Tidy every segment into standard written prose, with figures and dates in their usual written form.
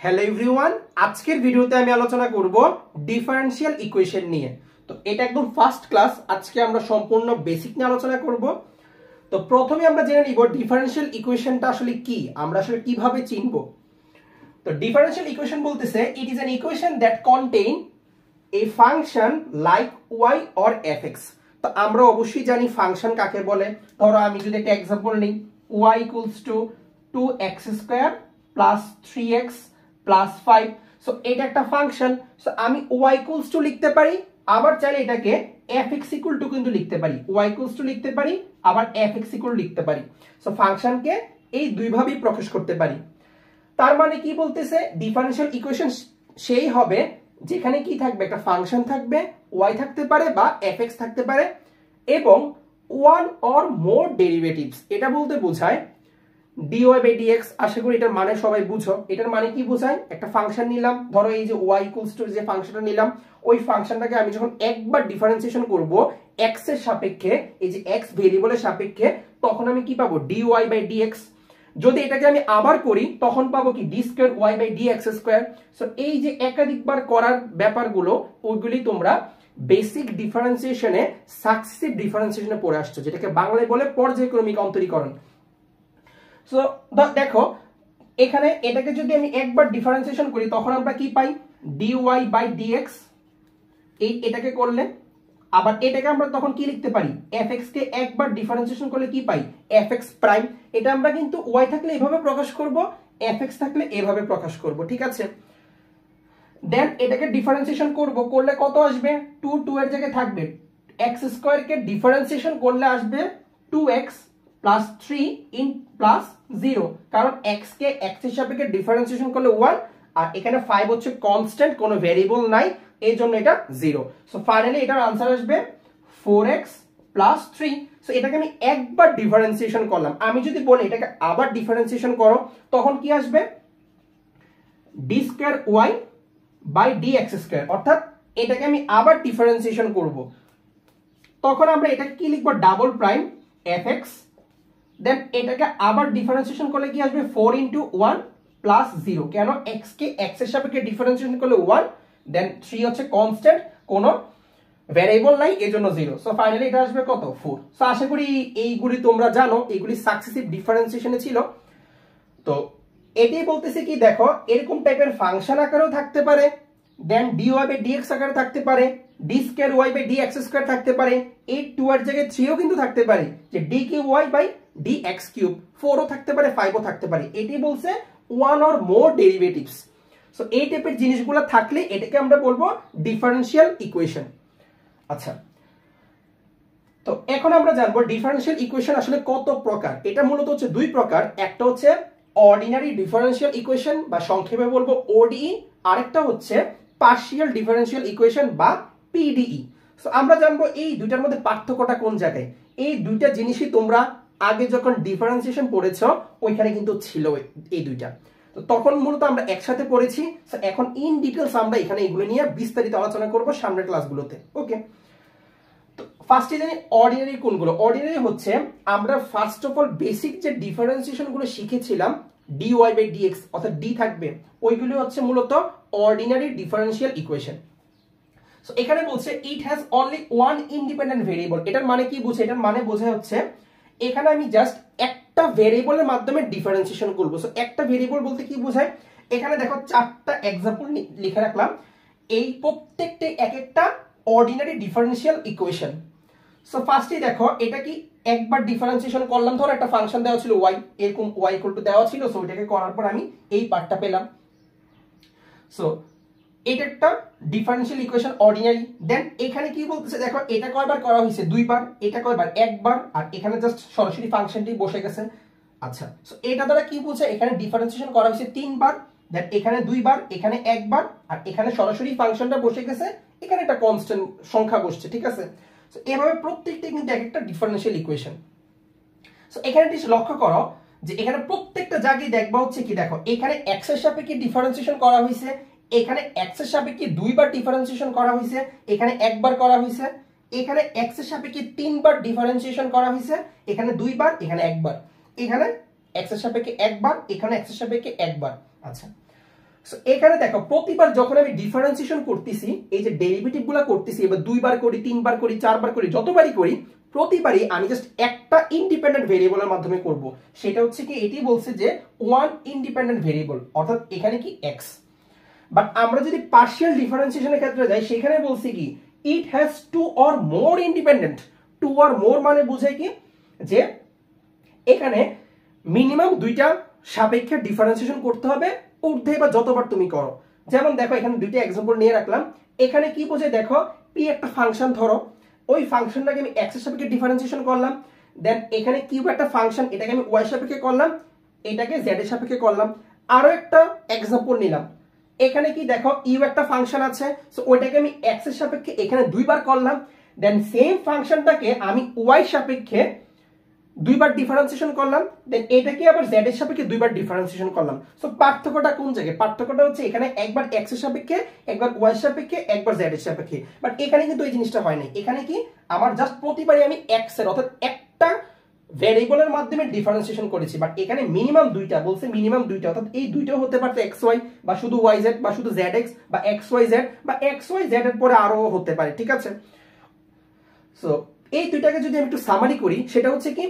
Hello everyone, আজকের ভিডিওতে আমি আলোচনা করব ডিফারেনশিয়াল ইকুয়েশন নিয়ে। তো এটা একদম ফার্স্ট ক্লাস, আজকে আমরা সম্পূর্ণ বেসিক নিয়ে আলোচনা করব। তো প্রথমে আমরা জেনে নিব ডিফারেনশিয়াল ইকুয়েশনটা আসলে কি, আমরা আসলে কিভাবে চিনব। তো ডিফারেনশিয়াল ইকুয়েশন বলতেছে it is an equation that contain a function like Y or F X. তো আমরা অবশ্যই জানি ফাংশন কাকে বলে। ধরো আমি যদি একটা एग्जांपल নিই, y = 2x² + 3x + 5। সো এটা একটা ফাংশন। সো আমি y লিখতে পারি, আবার চাইলে এটাকে fx কিন্তু লিখতে পারি। y লিখতে পারি, আবার fx লিখতে পারি। সো ফাংশনকে এই দুই ভাবেই প্রকাশ করতে পারি। তার মানে কি বলতেছে, ডিফারেনশিয়াল ইকুয়েশন সেই হবে যেখানে কি থাকবে, একটা ফাংশন থাকবে, y থাকতে পারে বা fx থাকতে পারে, এবং ওয়ান অর মোর ডেরিভেটিভস। এটা বলতে বোঝায় dy/dx। আশা করি এটার মানে সবাই বুঝো। এটার মানে কি বোঝায়, একটা ফাংশন নিলাম, ধরো এই যে y যে ফাংশনটা নিলাম, ওই ফাংশনটাকে আমি যখন একবার ডিফারেন্সিয়েশন করব x এর সাপেক্ষে, এই যে x ভেরিয়েবলের সাপেক্ষে, তখন আমি কি পাবো, dy/dx। যদি এটাকে আমি আবার করি তখন পাবো কি, d²y/dx²। সো এই যে একাধিকবার করার ব্যাপারগুলো, ওইগুলি তোমরা বেসিক ডিফারেন্সিয়েশনে সাকসেসিভ ডিফারেন্সিয়েশনে পড়ে আসছো, যেটাকে বাংলায় বলে পর্যায়ক্রমিক অন্তরীকরণ। সো দেখো এখানে এটাকে যদি আমি একবার ডিফারেন্সিয়েশন করি তখন আমরা কি পাই, dy/dx। এটাকে করলে আবার এটাকে আমরা তখন কি লিখতে পারি, fx কে একবার ডিফারেন্সিয়েশন করলে কি পাই, fx প্রাইম। এটা আমরা কিন্তু y থাকলে এভাবে প্রকাশ করব, fx থাকলে এভাবে প্রকাশ করব, ঠিক আছে। দেন এটাকে ডিফারেন্সিয়েশন করলে কত আসবে, 2 এর জায়গায় থাকবে x² কে ডিফারেন্সিয়েশন করলে আসবে 2x + 3 + 0, কারণ x কে x এর সাপেক্ষে ডিফারেন্সিয়েশন করলে 1, আর এখানে 5 হচ্ছে কনস্ট্যান্ট, কোনো ভেরিয়েবল নাই, এই জন্য এটা 0। সো ফাইনালি এটার आंसर আসবে 4x + 3। সো এটাকে আমি একবার ডিফারেন্সিয়েশন করলাম। আমি যদি বলি এটাকে আবার ডিফারেন্সিয়েশন করো তখন কি আসবে, d²y/dx²। অর্থাৎ এটাকে আমি আবার ডিফারেন্সিয়েশন করব, তখন আমরা এটাকে কি লিখব, ডাবল প্রাইম fx। দেন এটাকে আবার ডিফারেন্সিয়েশন করলে কি আসবে, 4 × 1 + 0। কেন, x কে x এর সাপেক্ষে ডিফারেন্সিয়েশন করলে 1, দেন 3 হচ্ছে কনস্ট্যান্ট, কোনো ভেরিয়েবল নাই, এজন্য 0। সো ফাইনালি এটা আসবে কত, 4। সো আশা করি এইগুলি তোমরা জানো, এইগুলি সাকসেসিভ ডিফারেন্সিয়েশনে ছিল। তো এটাই বলতেছে কি, দেখো এরকম টাইপের ফাংশন আকারেও থাকতে পারে, দেন dy/dx আকারে থাকতে পারে, d²y/dx² থাকতে পারে, এই 2 এর জায়গায় 3 ও কিন্তু থাকতে পারে, যে d3y/dx³, 4 ও থাকতে পারে, 5 ও থাকতে পারে। এটাই বলছে one or more derivatives. So এই টাইপের জিনিসগুলো থাকলে এটাকে আমরা বলবো ডিফারেনশিয়াল ইকুয়েশন। আচ্ছা, তো এখন আমরা জানবো ডিফারেনশিয়াল ইকুয়েশন আসলে কত প্রকার। এটা মূলত হচ্ছে দুই প্রকার। একটা হচ্ছে অর্ডিনারি ডিফারেনশিয়াল ইকুয়েশন, বা সংক্ষেপে বলবো ওডিই, আরেকটা হচ্ছে পার্শিয়াল ডিফারেনশিয়াল ইকুয়েশন বা পিডিই। সো আমরা জানবো এই দুইটার মধ্যে পার্থক্যটা কোন জায়গায়। এই দুইটা জিনিসই তোমরা আগে যখন ডিফারেন্সিয়েশন পড়েছো ওইখানে কিন্তু ছিল এই দুইটা। তো তখন মূলত আমরা একসাথে পড়েছি। সো এখন ইন ডিটেইলস আমরা এখানে এগুলো নিয়ে বিস্তারিত আলোচনা করব সামনের ক্লাসগুলোতে। ওকে, তো ফার্স্টে জানি অর্ডিনারি কোনগুলো। অর্ডিনারি হচ্ছে আমরা ফার্স্ট অফ অল বেসিক যে ডিফারেন্সিয়েশন গুলো শিখেছিলাম, dy/dx অর্থাৎ d থাকবে, ওইগুলো হচ্ছে মূলত অর্ডিনারি ডিফারেনশিয়াল ইকুয়েশন। সো এখানে বলছে it has only one independent variable. এটার মানে কি বোঝায়, এটার মানে বোঝায় হচ্ছে এখানে আমি জাস্ট একটা ভেরিয়েবলের মাধ্যমে ডিফারেন্সিয়েশন করব। সো একটা ভেরিয়েবল বলতে কি বোঝায়, এখানে দেখো 4টা एग्जांपल লিখে রাখলাম, এই প্রত্যেকটা এক একটা অর্ডিনারি ডিফারেনশিয়াল ইকুয়েশন। সো ফার্স্টে দেখো এটা কি একবার ডিফারেন্সিয়েশন করলাম, ধরো একটা ফাংশন দেওয়া ছিল y, এরকম y = দেওয়া ছিল। সো এটাকে করার পর আমি এই পার্টটা পেলাম। সো এটা একটা ডিফারেনশিয়াল ইকুয়েশন অর্ডিনারি। দেন এখানে কি বলতেছে, দেখো এটা কয়বার করা হয়েছে, দুইবার, এটা কয়বার, একবার, আর এখানে জাস্ট সরাসরি ফাংশনটি বসে গেছে। আচ্ছা, সো এটা দ্বারা কি বলছে, এখানে ডিফারেন্সিয়েশন করা হয়েছে 3 বার, দেন এখানে 2 বার, এখানে 1 বার, আর এখানে সরাসরি ফাংশনটা বসে গেছে, এখানে একটা কনস্ট্যান্ট সংখ্যা বসছে, ঠিক আছে। সো এভাবে প্রত্যেকটা কিন্তু এক একটা ডিফারেনশিয়াল ইকুয়েশন। সো এখানে লক্ষ্য করো যে এখানে প্রত্যেকটা জায়গায় দেখবা হচ্ছে কি, দেখো এখানে x এর সাপেক্ষে ডিফারেন্সিয়েশন করা হয়েছে, এখানে x এর সাপেক্ষে 2 বার ডিফারেন্সিয়েশন করা হয়েছে, এখানে 1 বার করা হয়েছে, এখানে x এর সাপেক্ষে 3 বার ডিফারেন্সিয়েশন করা হয়েছে, এখানে 2 বার, এখানে 1 বার, এখানে x এর সাপেক্ষে 1 বার, এখানে x এর সাপেক্ষে 1 বার। আচ্ছা, সো এখানে দেখো প্রতিবার যখন আমি ডিফারেন্সিয়েশন করতেছি, এই যে ডেরিভেটিভ গুলো করতেছি, এবার 2 বার করি, 3 বার করি, 4 বার করি, যতবারই করি প্রতিবারই আমি জাস্ট একটা ইন্ডিপেন্ডেন্ট ভেরিয়েবলের মাধ্যমে করব। সেটা হচ্ছে কি, এটি বলছে যে ওয়ান ইন্ডিপেন্ডেন্ট ভেরিয়েবল, অর্থাৎ এখানে কি এক্স। বাট আমরা যদি পার্শিয়াল ডিফারেন্সিয়েশনের ক্ষেত্রে যাই, সেখানে বলছি কি it has two or more independent. Two or more মানে বোঝায় কি, যে এখানে মিনিমাম দুইটা সাপেক্ষে ডিফারেন্সিয়েশন করতে হবে, ঊর্ধ্বে বা যতবার তুমি করো। যেমন দেখো এখানে দুইটা এক্সাম্পল নিয়ে রাখলাম। এখানে কি বোঝায় দেখো, পি একটা ফাংশন ধরো, ওই ফাংশনটাকে আমি এক্স এর সাপেক্ষে ডিফারেন্সিয়েশন করলাম, দেন এখানে কিউ একটা ফাংশন, এটাকে আমি ওয়াই সাপেক্ষে করলাম, এটাকে জেড এর সাপেক্ষে করলাম। আরো একটা এক্সাম্পল নিলাম, এখানে কি দেখো ইউ একটা ফাংশন আছে, সো ওইটাকে আমি এক্স এর সাপেক্ষে এখানে 2 বার করলাম, দেন সেম ফাংশনটাকে আমি ওয়াই সাপেক্ষে 2 বার ডিফারেন্সিয়েশন করলাম, দেন এটাকে আবার জেড এর সাপেক্ষে 2 বার ডিফারেন্সিয়েশন করলাম। সো পার্থক্যটা কোন জায়গায়? পার্থক্যটা হচ্ছে এখানে একবার এক্স এর সাপেক্ষে, একবার ওয়াই এর সাপেক্ষে, একবার জেড এর সাপেক্ষে। বাট এখানে কিন্তু এই জিনিসটা হয় না। এখানে কি আমার জাস্ট প্রতিবারই আমি এক্স এর অর্থাৎ একটা ভেরিয়েবলের মাধ্যমে ডিফারেন্সিয়েশন করেছি, বাট এখানে মিনিমাম দুইটা বলছে, মিনিমাম দুইটা, অর্থাৎ এই দুইটাও হতে পারে এক্স ওয়াই, বা শুধু ওয়াই জেড, বা শুধু জেড এক্স, বা এক্স ওয়াই জেড, বা এক্স ওয়াই জেড এর পরে আরো হতে পারে, ঠিক আছে। সো এই দুইটাকে যদি আমি একটু সামারি করি, সেটা হচ্ছে কি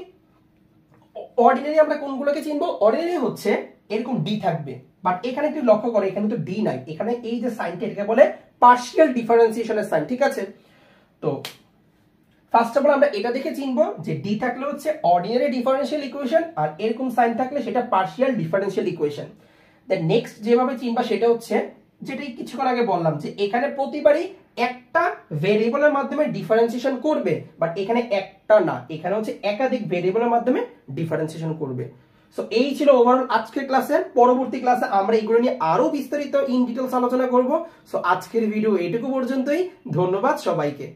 অর্ডিনারি আমরা কোনগুলোকে চিনবো? অর্ডিনারি হচ্ছে এরকম ডি থাকবে, বাট এখানে একটু লক্ষ্য করো এখানে তো ডি নাই, এখানে এই যে সাইনটা এটাকে বলে পার্শিয়াল ডিফারেন্সিয়েশনের সাইন, ঠিক আছে। তো ফার্স্ট অফ অল আমরা এটা দেখে চিনবো যে ডি থাকলে হচ্ছে অর্ডিনারি ডিফারেনশিয়াল ইকুয়েশন, আর এরকম সাইন থাকলে সেটা partial differential equation. Then next যেভাবে চিনবা সেটা হচ্ছে যেটাই কিছুক্ষণ আগে বললাম, যে এখানে প্রতিবারই একটা ভেরিয়েবলের মাধ্যমে ডিফারেন্সিয়েশন করবে, বাট এখানে একটা না, এখানে হচ্ছে একাধিক ভেরিয়েবলের মাধ্যমে ডিফারেন্সিয়েশন করবে। সো এই ছিল ওভারঅল আজকের ক্লাসে। পরবর্তী ক্লাসে আমরা এগুলো নিয়ে আরো বিস্তারিত ইন ডিটেইলস আলোচনা করব। সো আজকের ভিডিও এইটুকু পর্যন্তই। ধন্যবাদ সবাইকে।